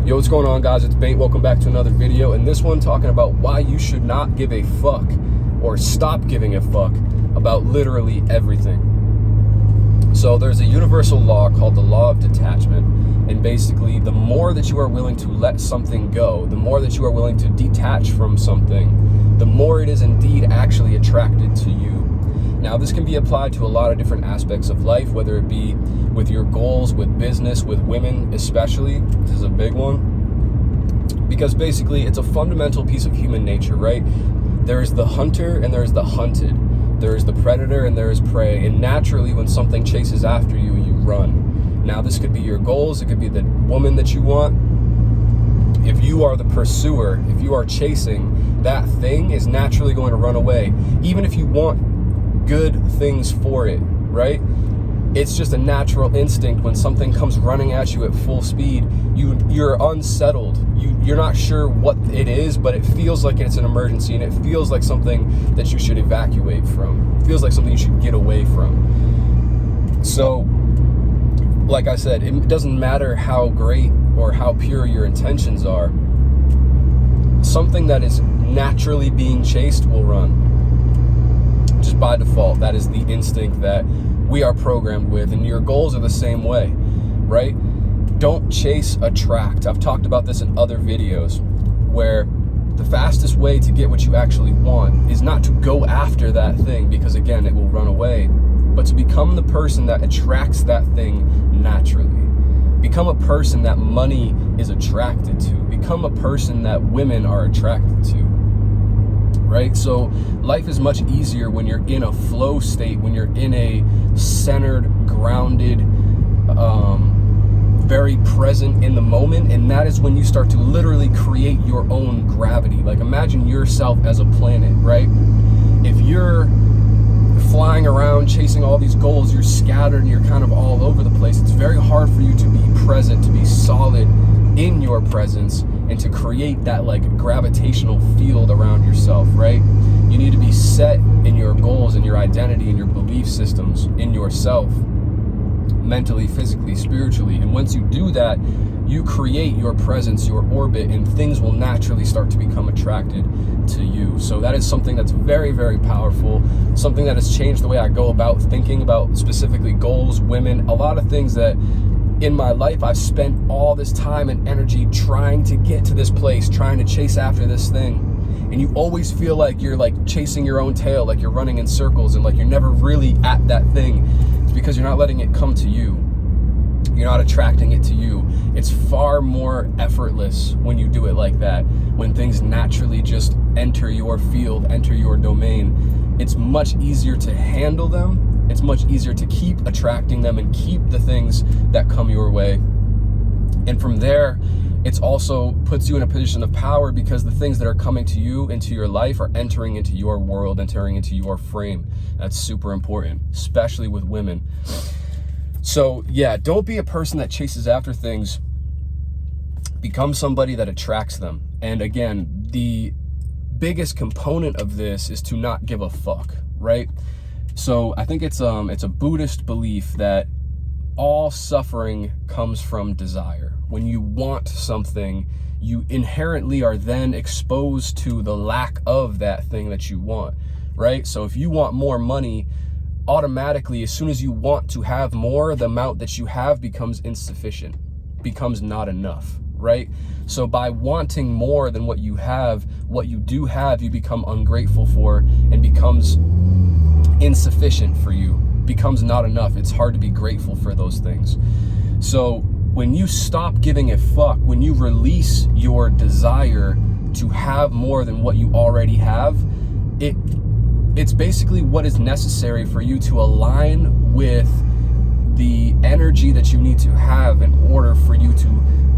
Yo, what's going on, guys? It's Bengt. Welcome back to another video, and this one talking about why you should not give a fuck or stop giving a fuck about literally everything. So there's a universal law called the law of detachment, and basically the more that you are willing to let something go, the more that you are willing to detach from something, the more it is indeed actually attracted to you. Now, this can be applied to a lot of different aspects of life, whether it be with your goals, with business, with women especially. This is a big one, because basically it's a fundamental piece of human nature, right? There's the hunter and there's the hunted. There's the predator and there's prey. And naturally, when something chases after you, you run. Now, this could be your goals. It could be the woman that you want. If you are the pursuer, if you are chasing, that thing is naturally going to run away. Even if you want good things for it, right? It's just a natural instinct. When something comes running at you at full speed, you're unsettled. You're not sure what it is, but it feels like it's an emergency, and it feels like something that you should evacuate from. It feels like something you should get away from. So, like I said, it doesn't matter how great or how pure your intentions are. Something that is naturally being chased will run. Just by default, that is the instinct that we are programmed with, and your goals are the same way, right? Don't chase, attract. I've talked about this in other videos, where the fastest way to get what you actually want is not to go after that thing, because again, it will run away, but to become the person that attracts that thing naturally. Become a person that money is attracted to. Become a person that women are attracted to. Right? So life is much easier when you're in a flow state, when you're in a centered, grounded, very present in the moment. And that is when you start to literally create your own gravity. Like, imagine yourself as a planet, right? If you're flying around chasing all these goals, you're scattered and you're kind of all over the place. It's very hard for you to be present, to be solid in your presence, and to create that like gravitational field around yourself, right? You need to be set in your goals and your identity and your belief systems in yourself, mentally, physically, spiritually. And once you do that, you create your presence, your orbit, and things will naturally start to become attracted to you. So that is something that's very, very powerful, something that has changed the way I go about thinking about specifically goals, women, a lot of things that in my life I've spent all this time and energy trying to get to this place, trying to chase after this thing. And you always feel like you're like chasing your own tail, like you're running in circles, and like you're never really at that thing. It's because you're not letting it come to you. You're not attracting it to you. It's far more effortless when you do it like that. When things naturally just enter your field, enter your domain, it's much easier to handle them. It's much easier to keep attracting them and keep the things that come your way. And from there, it's also puts you in a position of power, because the things that are coming to you into your life are entering into your world, entering into your frame. That's super important, especially with women. So yeah, don't be a person that chases after things. Become somebody that attracts them. And again, the biggest component of this is to not give a fuck, right? So I think it's a Buddhist belief that all suffering comes from desire. When you want something, you inherently are then exposed to the lack of that thing that you want, right? So if you want more money, automatically, as soon as you want to have more, the amount that you have becomes insufficient, becomes not enough, right? So by wanting more than what you have, what you do have, you become ungrateful for, and becomes insufficient for you, becomes not enough. It's hard to be grateful for those things. So when you stop giving a fuck, when you release your desire to have more than what you already have, it's basically what is necessary for you to align with the energy that you need to have in order for you to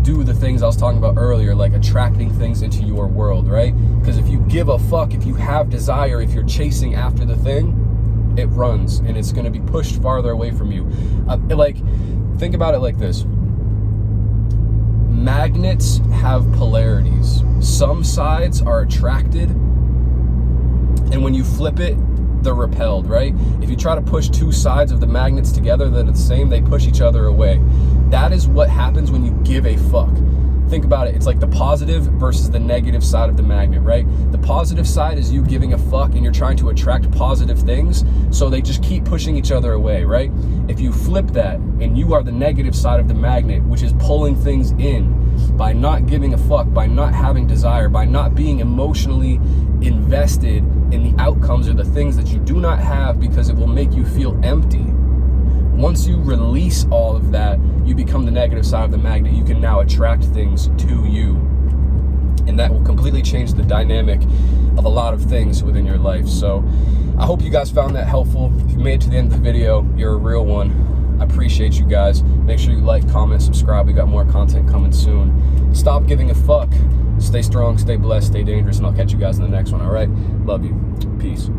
do the things I was talking about earlier, like attracting things into your world, right? Because if you give a fuck, if you have desire, if you're chasing after the thing, it runs, and it's going to be pushed farther away from you. Like, think about it like this. Magnets have polarities. Some sides are attracted, and when you flip it, they're repelled, right? If you try to push two sides of the magnets together that are the same, they push each other away. That is what happens when you give a fuck. think about it, it's like the positive versus the negative side of the magnet, right? The positive side is you giving a fuck and you're trying to attract positive things, so they just keep pushing each other away, right? If you flip that and you are the negative side of the magnet, which is pulling things in by not giving a fuck, by not having desire, by not being emotionally invested in the outcomes or the things that you do not have because it will make you feel empty. Once you release all of that, you become the negative side of the magnet. You can now attract things to you. And that will completely change the dynamic of a lot of things within your life. So I hope you guys found that helpful. If you made it to the end of the video, you're a real one. I appreciate you guys. Make sure you like, comment, subscribe. We got more content coming soon. Stop giving a fuck. Stay strong, stay blessed, stay dangerous, and I'll catch you guys in the next one, all right? Love you. Peace.